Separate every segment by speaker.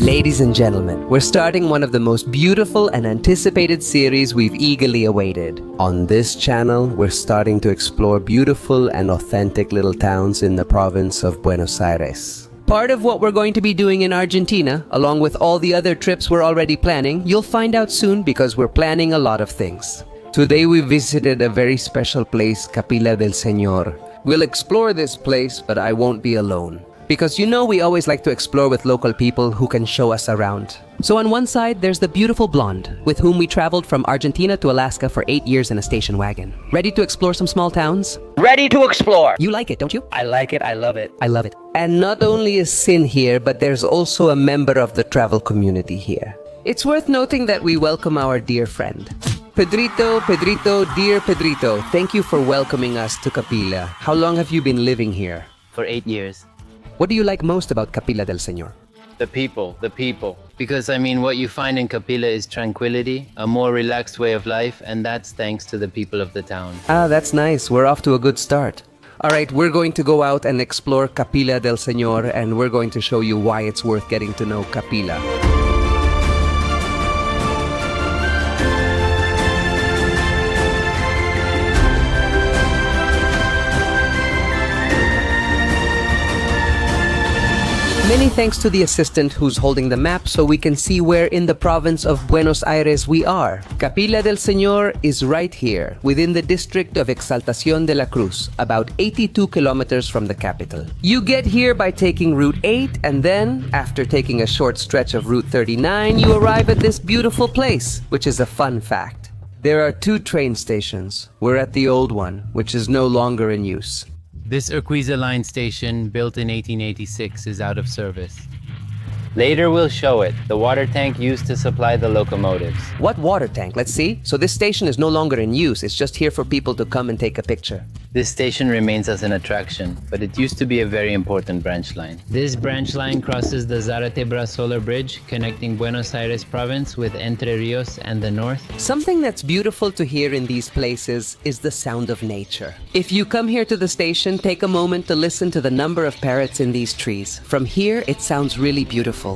Speaker 1: Ladies and gentlemen, we're starting one of the most beautiful and anticipated series we've eagerly awaited. On this channel, we're starting to explore beautiful and authentic little towns in the province of Buenos Aires. Part of what we're going to be doing in Argentina, along with all the other trips we're already planning, you'll find out soon because we're planning a lot of things. Today we visited a very special place, Capilla del Señor. We'll explore this place, but I won't be alone. Because you know we always like to explore with local people who can show us around. So on one side, there's the beautiful blonde, with whom we traveled from Argentina to Alaska for 8 years in a station wagon. Ready to explore some small towns?
Speaker 2: Ready to explore!
Speaker 1: You like it, don't you?
Speaker 2: I like it, I love it.
Speaker 1: I love it. And not only is Sin here, but there's also a member of the travel community here. It's worth noting that we welcome our dear friend. Pedrito, dear Pedrito, thank you for welcoming us to Capilla. How long have you been living here?
Speaker 2: For 8 years.
Speaker 1: What do you like most about Capilla del Señor?
Speaker 2: The people. Because what you find in Capilla is tranquility, a more relaxed way of life, and that's thanks to the people of the town.
Speaker 1: Ah, that's nice. We're off to a good start. All right, we're going to go out and explore Capilla del Señor, and we're going to show you why it's worth getting to know Capilla. Many thanks to the assistant who's holding the map so we can see where in the province of Buenos Aires we are. Capilla del Señor is right here, within the district of Exaltación de la Cruz, about 82 kilometers from the capital. You get here by taking Route 8, and then, after taking a short stretch of Route 39, you arrive at this beautiful place, which is a fun fact. There are 2 train stations. We're at the old one, which is no longer in use.
Speaker 2: This Urquiza line station, built in 1886, is out of service. Later we'll show it, the water tank used to supply the locomotives.
Speaker 1: What water tank? Let's see. So this station is no longer in use, it's just here for people to come and take a picture.
Speaker 2: This station remains as an attraction, but it used to be a very important branch line. This branch line crosses the Zaratebra Solar Bridge, connecting Buenos Aires province with Entre Rios and the north.
Speaker 1: Something that's beautiful to hear in these places is the sound of nature. If you come here to the station, take a moment to listen to the number of parrots in these trees. From here, it sounds really beautiful.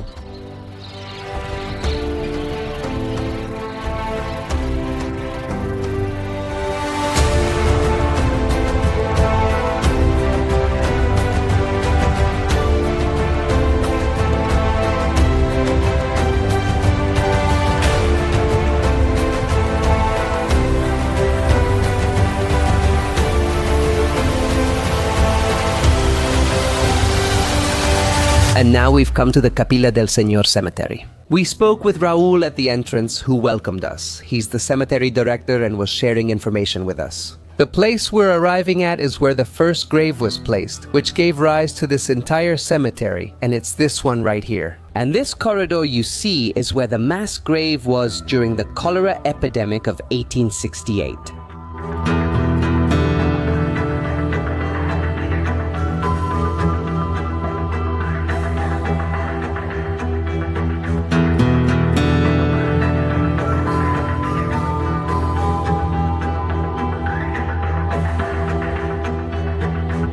Speaker 1: And now we've come to the Capilla del Señor cemetery. We spoke with Raul at the entrance, who welcomed us. He's the cemetery director and was sharing information with us. The place we're arriving at is where the first grave was placed, which gave rise to this entire cemetery, and it's this one right here. And this corridor you see is where the mass grave was during the cholera epidemic of 1868.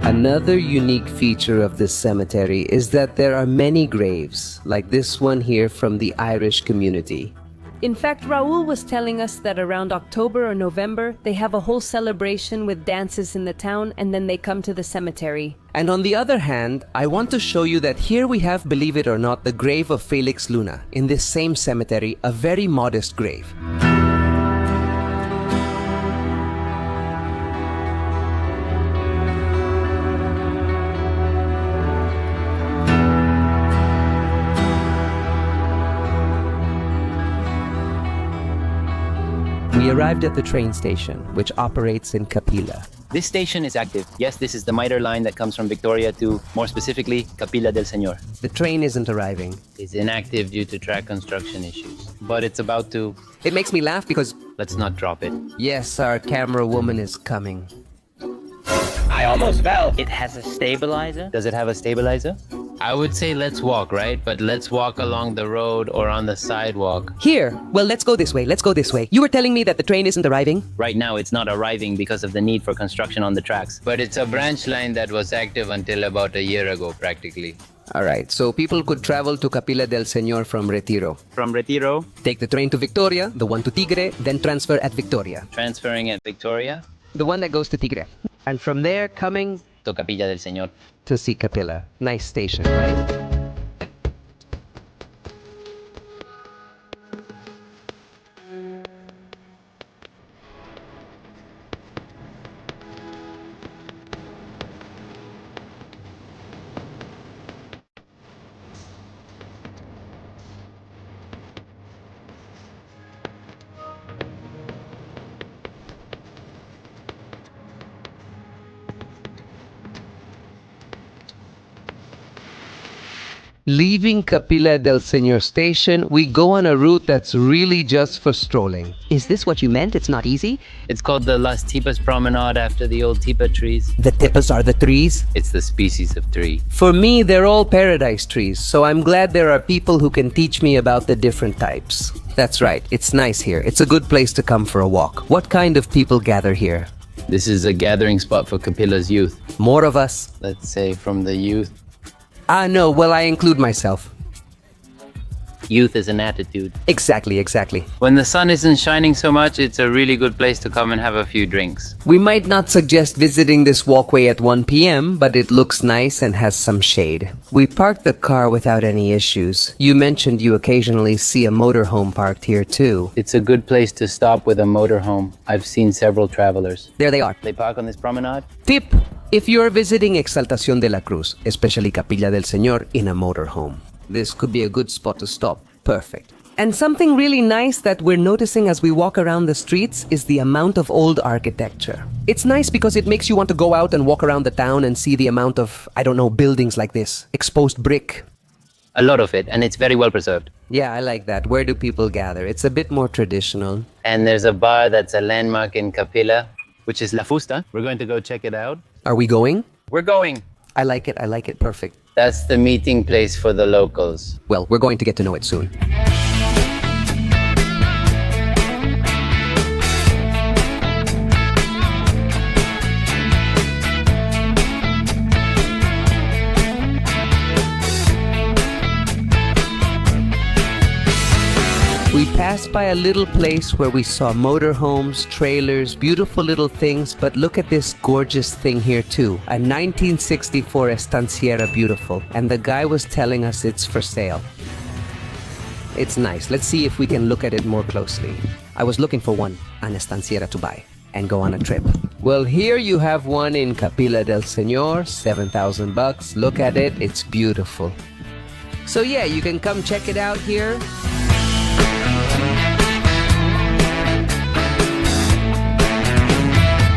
Speaker 1: Another unique feature of this cemetery is that there are many graves, like this one here from the Irish community.
Speaker 3: In fact, Raul was telling us that around October or November, they have a whole celebration with dances in the town, and then they come to the cemetery.
Speaker 1: And on the other hand, I want to show you that here we have, believe it or not, the grave of Felix Luna. In this same cemetery, a very modest grave. We arrived at the train station, which operates in Capilla.
Speaker 2: This station is active. Yes, this is the MITRE line that comes from Victoria to, more specifically, Capilla del Señor.
Speaker 1: The train isn't arriving.
Speaker 2: It's inactive due to track construction issues. But it's about to...
Speaker 1: It makes me laugh because...
Speaker 2: Let's not drop it.
Speaker 1: Yes, our camera woman is coming.
Speaker 4: I almost fell. It has a stabilizer.
Speaker 2: Does it have a stabilizer? I would say let's walk, right? But let's walk along the road or on the sidewalk.
Speaker 1: Here! Well, let's go this way. You were telling me that the train isn't arriving?
Speaker 2: Right now, it's not arriving because of the need for construction on the tracks. But it's a branch line that was active until about a year ago, practically.
Speaker 1: Alright, so people could travel to Capilla del Señor from Retiro.
Speaker 4: From Retiro,
Speaker 1: Take the train to Victoria, the one to Tigre, then transfer at Victoria.
Speaker 2: Transferring at Victoria
Speaker 1: The one that goes to Tigre. And from there, coming
Speaker 2: to Capilla del Señor.
Speaker 1: to see Capilla. Nice station, right? Leaving Capilla del Señor station, we go on a route that's really just for strolling.
Speaker 5: Is this what you meant? It's not easy?
Speaker 2: It's called the Las Tipas Promenade after the old tipa trees.
Speaker 1: The tipas are the trees.
Speaker 2: It's the species of tree.
Speaker 1: For me, they're all paradise trees, so I'm glad there are people who can teach me about the different types. That's right, it's nice here. It's a good place to come for a walk. What kind of people gather here?
Speaker 2: This is a gathering spot for Capilla's youth.
Speaker 1: More of us?
Speaker 2: Let's say from the youth.
Speaker 1: No, well, I include myself.
Speaker 2: Youth is an attitude.
Speaker 1: Exactly.
Speaker 2: When the sun isn't shining so much, it's a really good place to come and have a few drinks.
Speaker 1: We might not suggest visiting this walkway at 1 p.m., but it looks nice and has some shade. We parked the car without any issues. You mentioned you occasionally see a motorhome parked here too.
Speaker 2: It's a good place to stop with a motorhome. I've seen several travelers.
Speaker 1: There they are.
Speaker 2: They park on this promenade.
Speaker 1: Tip! If you're visiting Exaltación de la Cruz, especially Capilla del Señor, in a motorhome, this could be a good spot to stop. Perfect. And something really nice that we're noticing as we walk around the streets is the amount of old architecture. It's nice because it makes you want to go out and walk around the town and see the amount of, buildings like this. Exposed brick.
Speaker 2: A lot of it, and it's very well preserved.
Speaker 1: Yeah, I like that. Where do people gather? It's a bit more traditional.
Speaker 2: And there's a bar that's a landmark in Capilla, which is La Fusta. We're going to go check it out.
Speaker 1: Are we going?
Speaker 2: We're going.
Speaker 1: I like it. Perfect.
Speaker 2: That's the meeting place for the locals.
Speaker 1: Well, we're going to get to know it soon. We passed by a little place where we saw motorhomes, trailers, beautiful little things, but look at this gorgeous thing here too. A 1964 estanciera beautiful, and the guy was telling us it's for sale. It's nice. Let's see if we can look at it more closely. I was looking for one, an estanciera to buy and go on a trip. Well, here you have one in Capilla del Señor, $7,000. Look at it, it's beautiful. So yeah, you can come check it out here.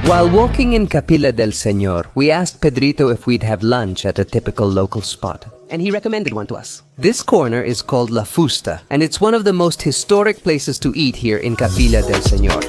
Speaker 1: While walking in Capilla del Señor, we asked Pedrito if we'd have lunch at a typical local spot, and he recommended one to us. This corner is called La Fusta, and it's one of the most historic places to eat here in Capilla del Señor.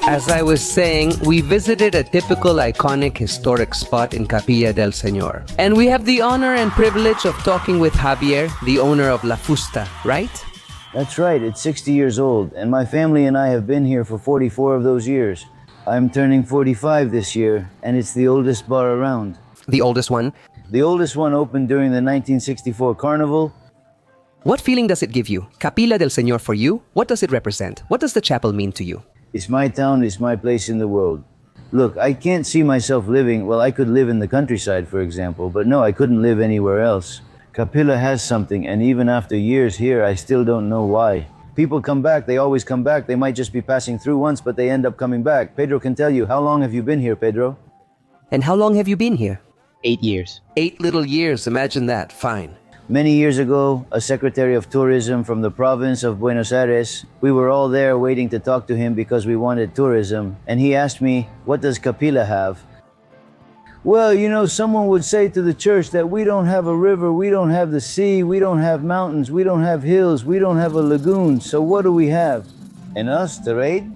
Speaker 1: As I was saying, we visited a typical iconic historic spot in Capilla del Señor. And we have the honor and privilege of talking with Javier, the owner of La Fusta, right?
Speaker 6: That's right, it's 60 years old, and my family and I have been here for 44 of those years. I'm turning 45 this year, and it's the oldest bar around.
Speaker 1: The oldest one.
Speaker 6: The oldest one opened during the 1964 carnival.
Speaker 1: What feeling does it give you? Capilla del Señor for you? What does it represent? What does the chapel mean to you?
Speaker 6: It's my town, it's my place in the world. Look, I can't see myself living, well, I could live in the countryside, for example, but no, I couldn't live anywhere else. Capilla has something, and even after years here, I still don't know why. People come back, they always come back. They might just be passing through once, but they end up coming back. Pedro can tell you. How long have you been here, Pedro?
Speaker 1: And how long have you been here?
Speaker 2: 8 years.
Speaker 1: 8 little years, imagine that. Fine.
Speaker 6: Many years ago, a secretary of tourism from the province of Buenos Aires, we were all there waiting to talk to him because we wanted tourism, and he asked me, what does Capilla have? Well, you know, someone would say to the church that we don't have a river, we don't have the sea, we don't have mountains, we don't have hills, we don't have a lagoon, so what do we have? And us to raid?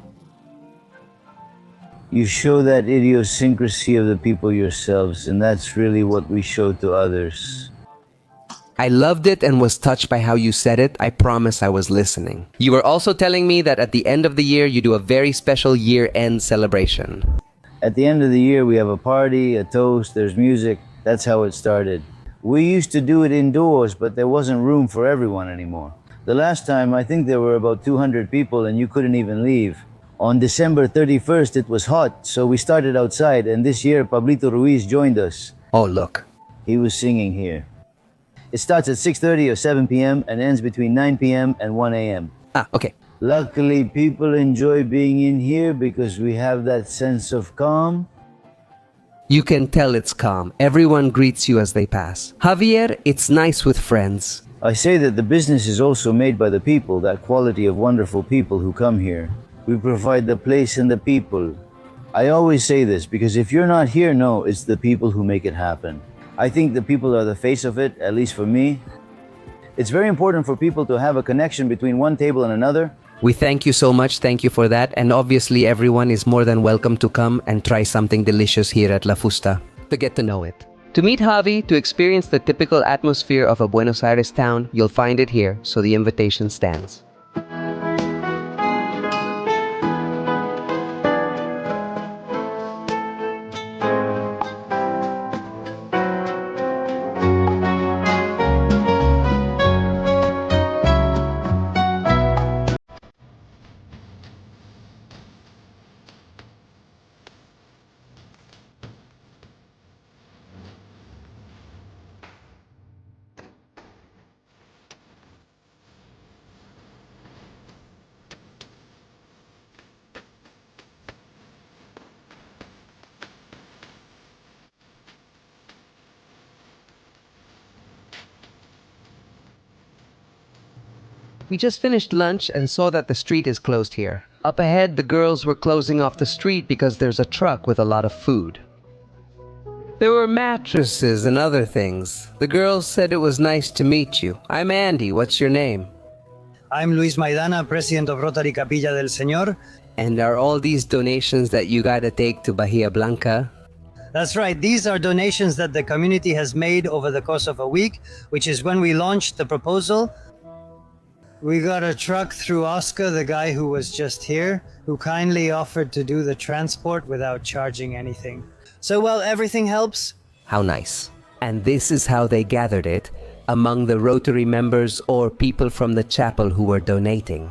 Speaker 6: You show that idiosyncrasy of the people yourselves, and that's really what we show to others.
Speaker 1: I loved it and was touched by how you said it. I promise I was listening. You were also telling me that at the end of the year, you do a very special year-end celebration.
Speaker 6: At the end of the year, we have a party, a toast, there's music. That's how it started. We used to do it indoors, but there wasn't room for everyone anymore. The last time, I think there were about 200 people and you couldn't even leave. On December 31st, it was hot, so we started outside, and this year, Pablito Ruiz joined us.
Speaker 1: Oh, look.
Speaker 6: He was singing here. It starts at 6:30 or 7 p.m. and ends between 9 p.m. and 1 a.m.
Speaker 1: Ah, okay.
Speaker 6: Luckily, people enjoy being in here because we have that sense of calm.
Speaker 1: You can tell it's calm. Everyone greets you as they pass. Javier, it's nice with friends.
Speaker 6: I say that the business is also made by the people, that quality of wonderful people who come here. We provide the place and the people. I always say this because if you're not here, no, it's the people who make it happen. I think the people are the face of it, at least for me. It's very important for people to have a connection between one table and another.
Speaker 1: We thank you so much. Thank you for that. And obviously, everyone is more than welcome to come and try something delicious here at La Fusta to get to know it. To meet Javi, to experience the typical atmosphere of a Buenos Aires town, you'll find it here, so the invitation stands. We just finished lunch and saw that the street is closed here. Up ahead, the girls were closing off the street because there's a truck with a lot of food. There were mattresses and other things. The girls said it was nice to meet you. I'm Andy. What's your name?
Speaker 7: I'm Luis Maidana, president of Rotary Capilla del Señor.
Speaker 1: And are all these donations that you gotta take to Bahia Blanca?
Speaker 7: That's right, these are donations that the community has made over the course of a week, which is when we launched the proposal. We got a truck through Oscar, the guy who was just here, who kindly offered to do the transport without charging anything. So, well, everything helps.
Speaker 1: How nice. And this is how they gathered it among the Rotary members or people from the chapel who were donating.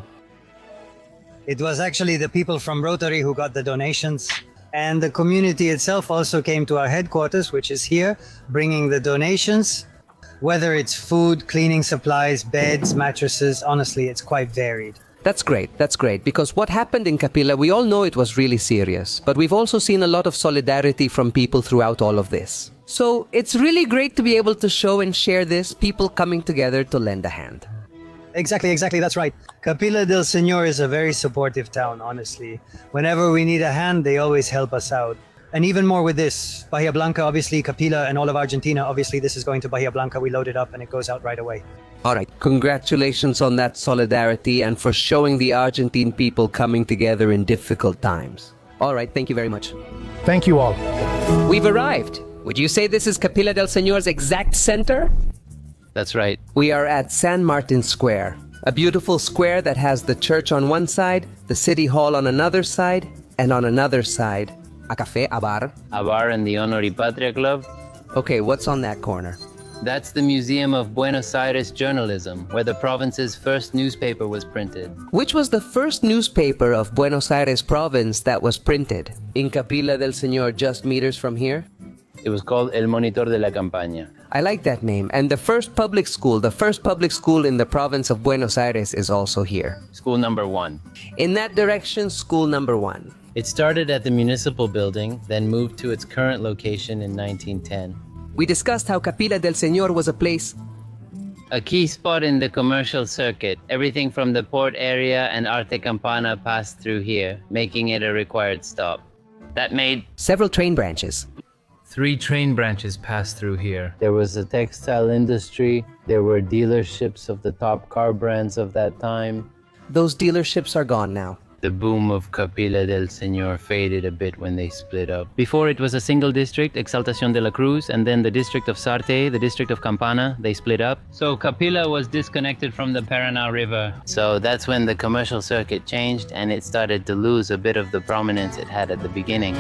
Speaker 7: It was actually the people from Rotary who got the donations. And the community itself also came to our headquarters, which is here, bringing the donations. Whether it's food, cleaning supplies, beds, mattresses, honestly, it's quite varied.
Speaker 1: That's great, because what happened in Capilla, we all know it was really serious, but we've also seen a lot of solidarity from people throughout all of this. So it's really great to be able to show and share this, people coming together to lend a hand.
Speaker 7: Exactly, that's right. Capilla del Señor is a very supportive town, honestly. Whenever we need a hand, they always help us out. And even more with this, Bahia Blanca, obviously, Capilla and all of Argentina, obviously this is going to Bahia Blanca. We load it up and it goes out right away.
Speaker 1: All right, congratulations on that solidarity and for showing the Argentine people coming together in difficult times. All right, thank you very much.
Speaker 8: Thank you all.
Speaker 1: We've arrived. Would you say this is Capilla del Señor's exact center?
Speaker 2: That's right.
Speaker 1: We are at San Martin Square, a beautiful square that has the church on one side, the city hall on another side, and on another side, a café, a bar.
Speaker 2: A bar and the Honor y Patria Club.
Speaker 1: Okay, what's on that corner?
Speaker 2: That's the Museum of Buenos Aires Journalism, where the province's first newspaper was printed.
Speaker 1: Which was the first newspaper of Buenos Aires province that was printed? In Capilla del Señor, just meters from here?
Speaker 2: It was called El Monitor de la Campaña.
Speaker 1: I like that name. And the first public school in the province of Buenos Aires is also here.
Speaker 2: School number 1.
Speaker 1: In that direction, school number 1.
Speaker 2: It started at the municipal building, then moved to its current location in 1910.
Speaker 1: We discussed how Capilla del Señor was a place,
Speaker 2: A key spot in the commercial circuit. Everything from the port area and Arte Campana passed through here, making it a required stop. That made
Speaker 1: several train branches.
Speaker 9: 3 train branches passed through here.
Speaker 2: There was a textile industry. There were dealerships of the top car brands of that time.
Speaker 1: Those dealerships are gone now.
Speaker 2: The boom of Capilla del Señor faded a bit when they split up. Before it was a single district, Exaltación de la Cruz, and then the district of Sarte, the district of Campana, they split up. So Capilla was disconnected from the Paraná River. So that's when the commercial circuit changed and it started to lose a bit of the prominence it had at the beginning.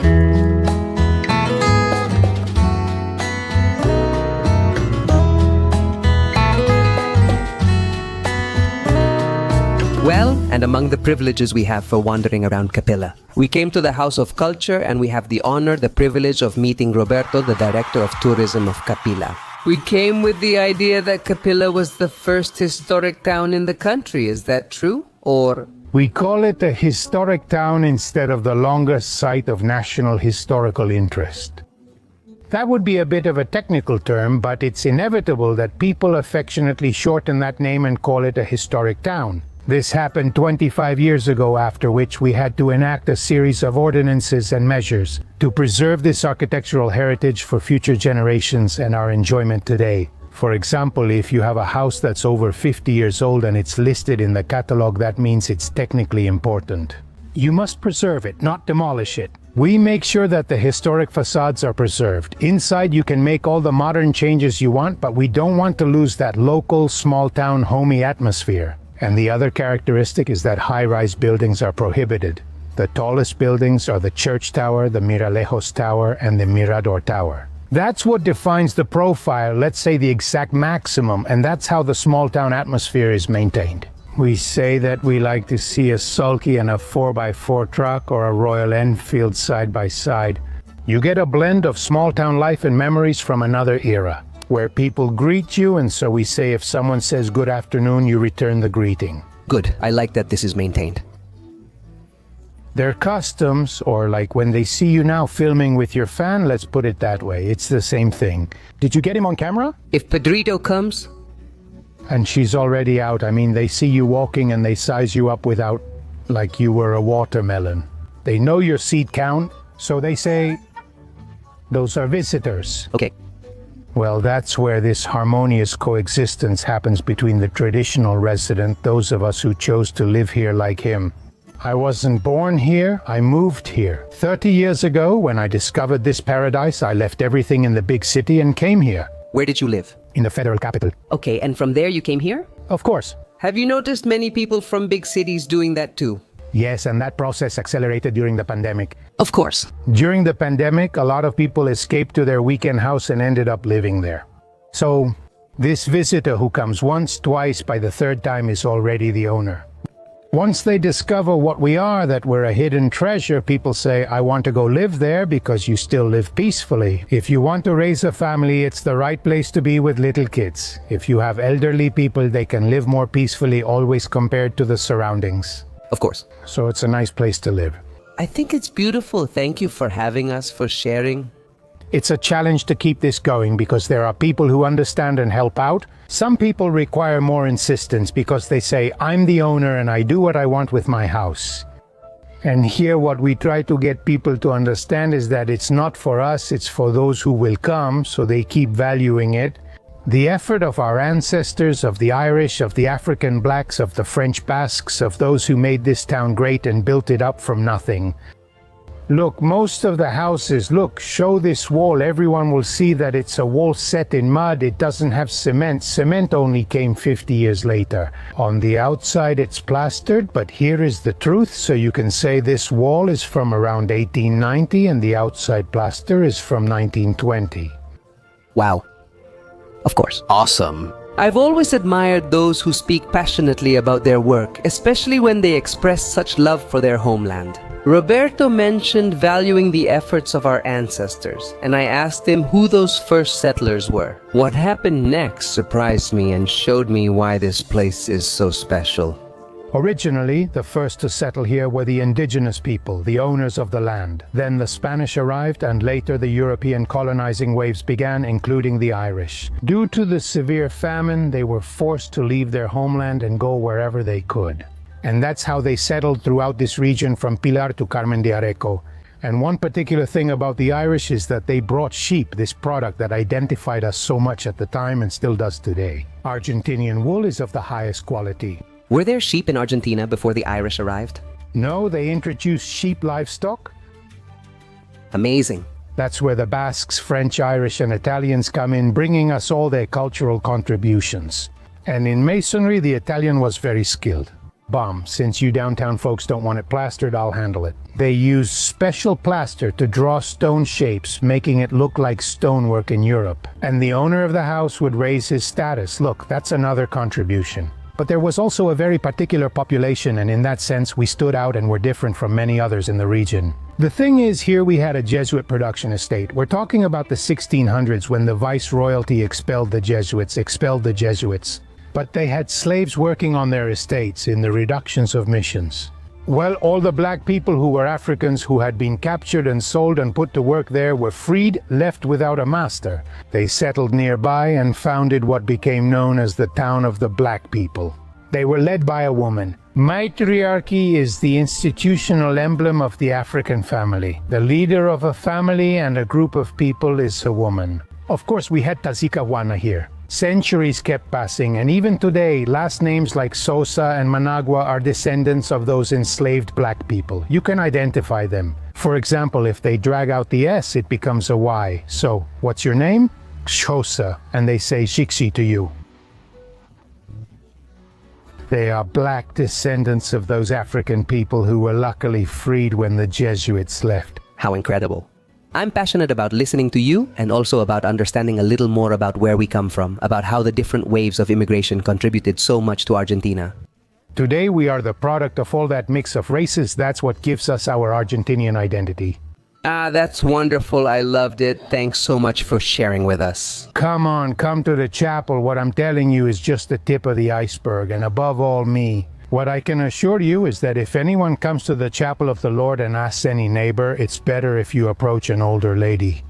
Speaker 1: Well, and among the privileges we have for wandering around Capilla, we came to the House of Culture and we have the honor, the privilege of meeting Roberto, the Director of Tourism of Capilla. We came with the idea that Capilla was the first historic town in the country. Is that true? Or...
Speaker 8: We call it a historic town instead of the longest site of national historical interest. That would be a bit of a technical term, but it's inevitable that people affectionately shorten that name and call it a historic town. This happened 25 years ago, after which we had to enact a series of ordinances and measures to preserve this architectural heritage for future generations and our enjoyment today. For example, if you have a house that's over 50 years old and it's listed in the catalog, that means it's technically important. You must preserve it, not demolish it. We make sure that the historic facades are preserved. Inside you can make all the modern changes you want, but we don't want to lose that local, small-town, homey atmosphere. And the other characteristic is that high-rise buildings are prohibited. The tallest buildings are the Church Tower, the Miralejos Tower, and the Mirador Tower. That's what defines the profile, let's say the exact maximum, and that's how the small-town atmosphere is maintained. We say that we like to see a sulky and a 4x4 truck or a Royal Enfield side by side. You get a blend of small-town life and memories from another era, where people greet you, and so we say if someone says good afternoon, you return the greeting.
Speaker 1: Good. I like that this is maintained.
Speaker 8: Their customs, or like when they see you now filming with your fan, let's put it that way, it's the same thing. Did you get him on camera?
Speaker 1: If Pedrito comes...
Speaker 8: And she's already out. I mean, they see you walking and they size you up without, like you were a watermelon. They know your seat count, so they say, those are visitors.
Speaker 1: Okay.
Speaker 8: Well, that's where this harmonious coexistence happens between the traditional resident, those of us who chose to live here like him. I wasn't born here, I moved here. 30 years ago, when I discovered this paradise, I left everything in the big city and came here.
Speaker 1: Where did you live?
Speaker 8: In the federal capital.
Speaker 1: Okay, and from there you came here?
Speaker 8: Of course.
Speaker 1: Have you noticed many people from big cities doing that too?
Speaker 8: Yes, and that process accelerated during the pandemic.
Speaker 1: Of course.
Speaker 8: During the pandemic, a lot of people escaped to their weekend house and ended up living there. So, this visitor who comes once, twice, by the third time is already the owner. Once they discover what we are, that we're a hidden treasure, people say, I want to go live there because you still live peacefully. If you want to raise a family, it's the right place to be with little kids. If you have elderly people, they can live more peacefully, always compared to the surroundings.
Speaker 1: Of course.
Speaker 8: So it's a nice place to live.
Speaker 1: I think it's beautiful. Thank you for having us, for sharing.
Speaker 8: It's a challenge to keep this going because there are people who understand and help out. Some people require more insistence because they say, I'm the owner and I do what I want with my house. And here what we try to get people to understand is that it's not for us, it's for those who will come, so they keep valuing it. The effort of our ancestors, of the Irish, of the African blacks, of the French Basques, of those who made this town great and built it up from nothing. Look, most of the houses, look, show this wall, everyone will see that it's a wall set in mud, it doesn't have cement. Cement only came 50 years later. On the outside it's plastered, but here is the truth, so you can say this wall is from around 1890 and the outside plaster is from 1920.
Speaker 1: Wow. Of course. Awesome. I've always admired those who speak passionately about their work, especially when they express such love for their homeland. Roberto mentioned valuing the efforts of our ancestors, and I asked him who those first settlers were. What happened next surprised me and showed me why this place is so special.
Speaker 8: Originally, the first to settle here were the indigenous people, the owners of the land. Then the Spanish arrived, and later the European colonizing waves began, including the Irish. Due to the severe famine, they were forced to leave their homeland and go wherever they could. And that's how they settled throughout this region from Pilar to Carmen de Areco. And one particular thing about the Irish is that they brought sheep, this product that identified us so much at the time and still does today. Argentinian wool is of the highest quality.
Speaker 1: Were there sheep in Argentina before the Irish arrived?
Speaker 8: No, they introduced sheep livestock.
Speaker 1: Amazing.
Speaker 8: That's where the Basques, French, Irish, and Italians come in, bringing us all their cultural contributions. And in masonry, the Italian was very skilled. Bomb, since you downtown folks don't want it plastered, I'll handle it. They used special plaster to draw stone shapes, making it look like stonework in Europe. And the owner of the house would raise his status. Look, that's another contribution. But there was also a very particular population, and in that sense, we stood out and were different from many others in the region. The thing is, here we had a Jesuit production estate. We're talking about the 1600s when the Viceroyalty expelled the Jesuits. But they had slaves working on their estates in the reductions of missions. Well, all the black people who were Africans who had been captured and sold and put to work there were freed, left without a master. They settled nearby and founded what became known as the town of the black people. They were led by a woman. Matriarchy is the institutional emblem of the African family. The leader of a family and a group of people is a woman. Of course, we had Tazikawana here. Centuries kept passing, and even today, last names like Sosa and Managua are descendants of those enslaved black people. You can identify them. For example, if they drag out the S, it becomes a Y. So, what's your name? Xhosa, and they say Shiksi to you. They are black descendants of those African people who were luckily freed when the Jesuits left.
Speaker 1: How incredible. I'm passionate about listening to you and also about understanding a little more about where we come from, about how the different waves of immigration contributed so much to Argentina.
Speaker 8: Today we are the product of all that mix of races. That's what gives us our Argentinian identity.
Speaker 1: Ah, that's wonderful. I loved it. Thanks so much for sharing with us.
Speaker 8: Come on, come to the chapel. What I'm telling you is just the tip of the iceberg, and above all me. What I can assure you is that if anyone comes to the chapel of the Lord and asks any neighbor, it's better if you approach an older lady.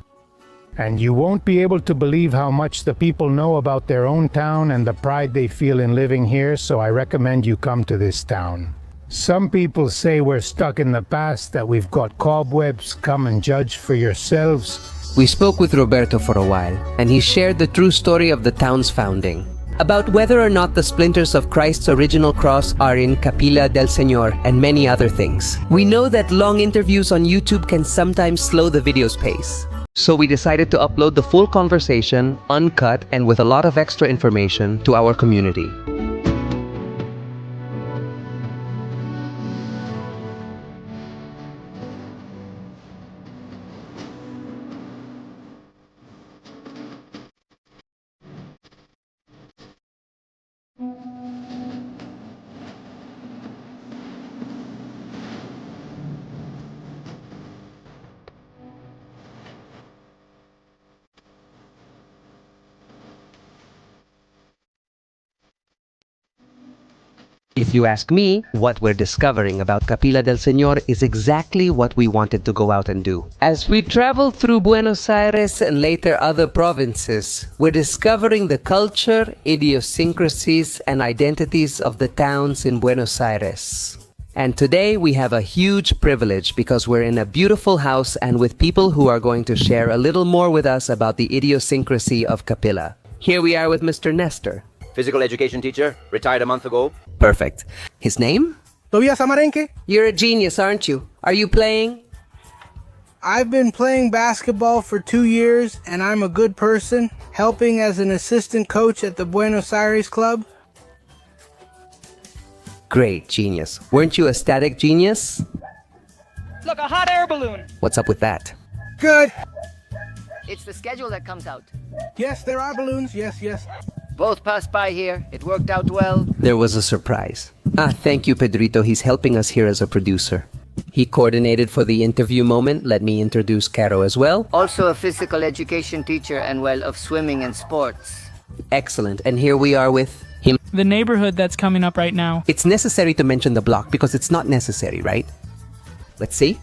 Speaker 8: And you won't be able to believe how much the people know about their own town and the pride they feel in living here, so I recommend you come to this town. Some people say we're stuck in the past, that we've got cobwebs. Come and judge for yourselves.
Speaker 1: We spoke with Roberto for a while, and he shared the true story of the town's founding. About whether or not the splinters of Christ's original cross are in Capilla del Señor, and many other things. We know that long interviews on YouTube can sometimes slow the video's pace. So we decided to upload the full conversation, uncut and with a lot of extra information, to our community. If you ask me, what we're discovering about Capilla del Señor is exactly what we wanted to go out and do. As we travel through Buenos Aires and later other provinces, we're discovering the culture, idiosyncrasies, and identities of the towns in Buenos Aires. And today we have a huge privilege because we're in a beautiful house and with people who are going to share a little more with us about the idiosyncrasy of Capilla. Here we are with Mr. Nestor.
Speaker 10: Physical education teacher, retired a month ago.
Speaker 1: Perfect. His name?
Speaker 11: Tobias Amarenke.
Speaker 1: You're a genius, aren't you? Are you playing?
Speaker 11: I've been playing basketball for 2 years, and I'm a good person, helping as an assistant coach at the Buenos Aires club.
Speaker 1: Great, genius. Weren't you a static genius?
Speaker 4: Look, a hot air balloon.
Speaker 1: What's up with that?
Speaker 11: Good.
Speaker 5: It's the schedule that comes out.
Speaker 11: Yes, there are balloons. Yes.
Speaker 5: Both passed by here. It worked out well.
Speaker 1: There was a surprise. Thank you, Pedrito. He's helping us here as a producer. He coordinated for the interview moment. Let me introduce Caro as well.
Speaker 5: Also a physical education teacher and, well, of swimming and sports.
Speaker 1: Excellent. And here we are with him.
Speaker 12: The neighborhood that's coming up right now.
Speaker 1: It's necessary to mention the block because it's not necessary, right? Let's see.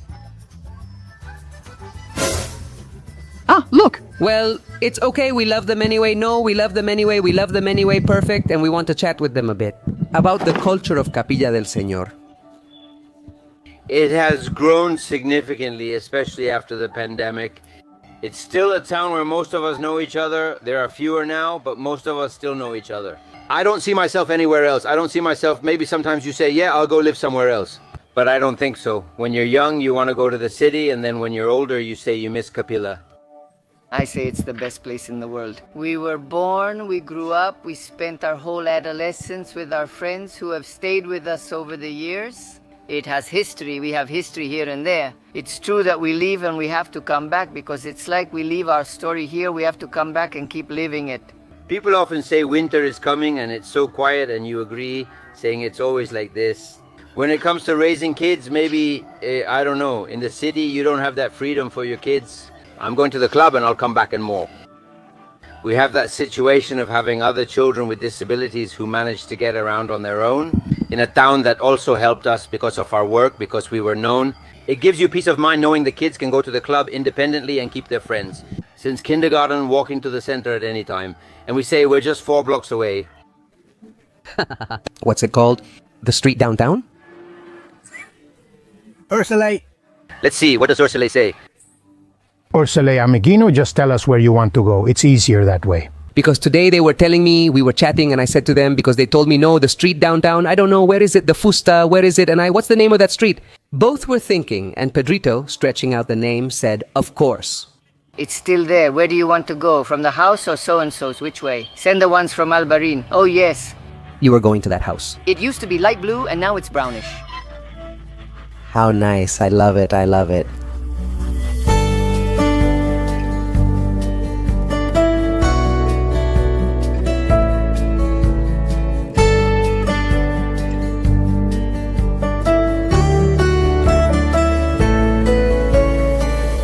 Speaker 1: Look! Well, it's okay, we love them anyway. No, we love them anyway, we love them anyway, perfect, and we want to chat with them a bit. About the culture of Capilla del Señor.
Speaker 13: It has grown significantly, especially after the pandemic. It's still a town where most of us know each other. There are fewer now, but most of us still know each other. I don't see myself anywhere else. I don't see myself, maybe sometimes you say, yeah, I'll go live somewhere else. But I don't think so. When you're young, you want to go to the city, and then when you're older, you say you miss Capilla.
Speaker 5: I say it's the best place in the world. We were born, we grew up, we spent our whole adolescence with our friends who have stayed with us over the years. It has history, we have history here and there. It's true that we leave and we have to come back because it's like we leave our story here, we have to come back and keep living it.
Speaker 13: People often say winter is coming and it's so quiet, and you agree, saying it's always like this. When it comes to raising kids, maybe, I don't know, in the city you don't have that freedom for your kids. I'm going to the club and I'll come back and more. We have that situation of having other children with disabilities who manage to get around on their own in a town that also helped us because of our work, because we were known. It gives you peace of mind knowing the kids can go to the club independently and keep their friends. Since kindergarten, walking to the center at any time. And we say we're just 4 blocks away.
Speaker 1: What's it called? The street downtown?
Speaker 11: Ursula.
Speaker 10: Let's see, what does Ursula say?
Speaker 8: Ursula Amiguino, just tell us where you want to go. It's easier that way.
Speaker 1: Because today they were telling me, we were chatting, and I said to them, because they told me, no, the street downtown, I don't know, where is it? The Fusta, where is it? And what's the name of that street? Both were thinking, and Pedrito, stretching out the name, said, of course.
Speaker 5: It's still there. Where do you want to go? From the house or so-and-so's? Which way? Send the ones from Albarin. Oh, yes.
Speaker 1: You were going to that house.
Speaker 5: It used to be light blue and now it's brownish.
Speaker 1: How nice. I love it. I love it.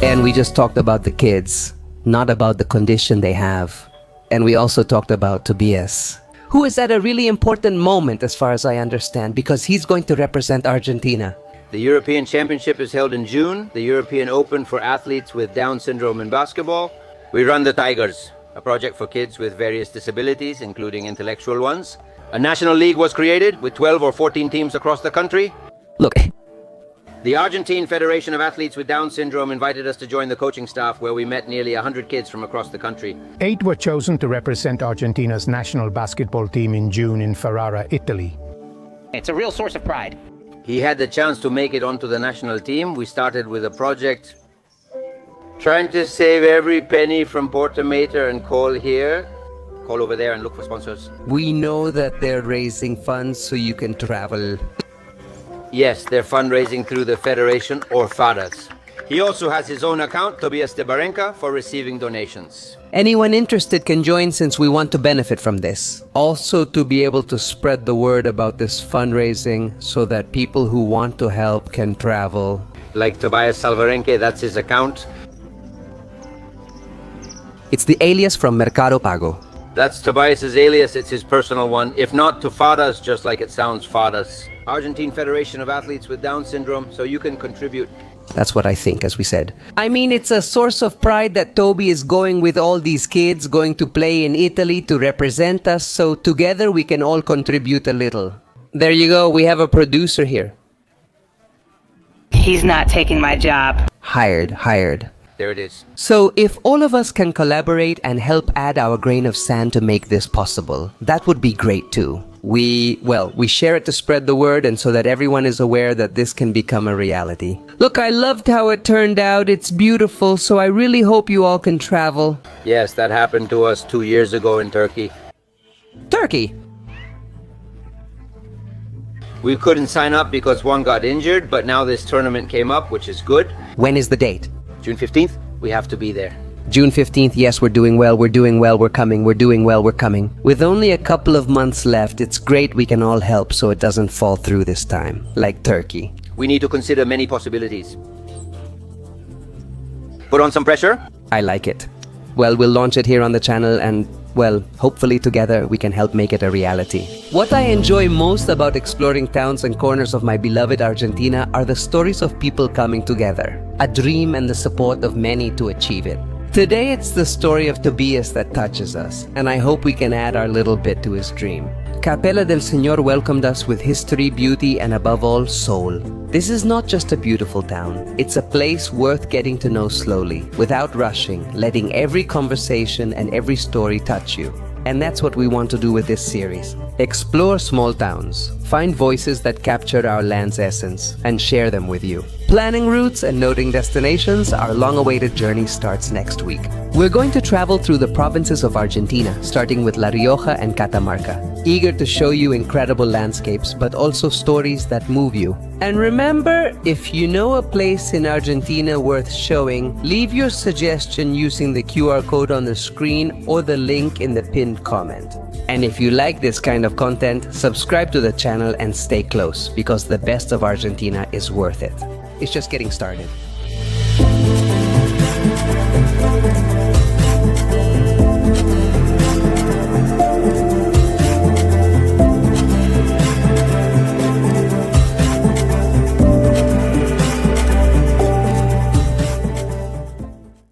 Speaker 1: And we just talked about the kids, not about the condition they have. And we also talked about Tobias, who is at a really important moment as far as I understand, because he's going to represent Argentina.
Speaker 13: The European Championship is held in June, the European Open for athletes with Down syndrome in basketball. We run the Tigers, a project for kids with various disabilities, including intellectual ones. A national league was created with 12 or 14 teams across the country.
Speaker 1: Look,
Speaker 13: the Argentine Federation of Athletes with Down syndrome invited us to join the coaching staff, where we met nearly 100 kids from across the country.
Speaker 8: 8 were chosen to represent Argentina's national basketball team in June in Ferrara, Italy.
Speaker 4: It's a real source of pride.
Speaker 13: He had the chance to make it onto the national team. We started with a project trying to save every penny from Porta Mater and call here. Call over there and look for sponsors.
Speaker 1: we know that they're raising funds so you can travel.
Speaker 13: Yes, they're fundraising through the Federation or FADAS. He also has his own account, Tobias de Barenca, for receiving donations.
Speaker 1: Anyone interested can join since we want to benefit from this. Also to be able to spread the word about this fundraising so that people who want to help can travel.
Speaker 13: Like Tobias Salvarenque, that's his account.
Speaker 1: It's the alias from Mercado Pago.
Speaker 13: That's Tobias's alias, it's his personal one. If not, to FADAS, just like it sounds, FADAS. Argentine Federation of Athletes with Down Syndrome, so you can contribute.
Speaker 1: That's what I think, as we said. I mean, it's a source of pride that Toby is going with all these kids, going to play in Italy to represent us, so together we can all contribute a little. There you go, we have a producer here.
Speaker 14: He's not taking my job.
Speaker 1: Hired.
Speaker 13: There it is.
Speaker 1: So if all of us can collaborate and help add our grain of sand to make this possible, that would be great too. We share it to spread the word and so that everyone is aware that this can become a reality. Look, I loved how it turned out. It's beautiful, so I really hope you all can travel.
Speaker 13: Yes, that happened to us 2 years ago in Turkey.
Speaker 1: Turkey?
Speaker 13: We couldn't sign up because one got injured, but now this tournament came up, which is good.
Speaker 1: When is the date?
Speaker 13: June 15th, we have to be there.
Speaker 1: June 15th, yes, we're doing well, we're coming, we're doing well, we're coming. With only a couple of months left, it's great we can all help so it doesn't fall through this time, like Turkey.
Speaker 13: We need to consider many possibilities. Put on some pressure?
Speaker 1: I like it. Well, we'll launch it here on the channel and, well, hopefully together we can help make it a reality. What I enjoy most about exploring towns and corners of my beloved Argentina are the stories of people coming together, a dream and the support of many to achieve it. Today it's the story of Tobias that touches us, and I hope we can add our little bit to his dream. Capilla del Señor welcomed us with history, beauty, and above all, soul. This is not just a beautiful town. It's a place worth getting to know slowly, without rushing, letting every conversation and every story touch you. And that's what we want to do with this series. Explore small towns, find voices that capture our land's essence, and share them with you. Planning routes and noting destinations, our long-awaited journey starts next week. We're going to travel through the provinces of Argentina, starting with La Rioja and Catamarca, eager to show you incredible landscapes, but also stories that move you. And remember, if you know a place in Argentina worth showing, leave your suggestion using the QR code on the screen or the link in the pinned comment. And if you like this kind of content, subscribe to the channel and stay close, because the best of Argentina is worth it. It's just getting started.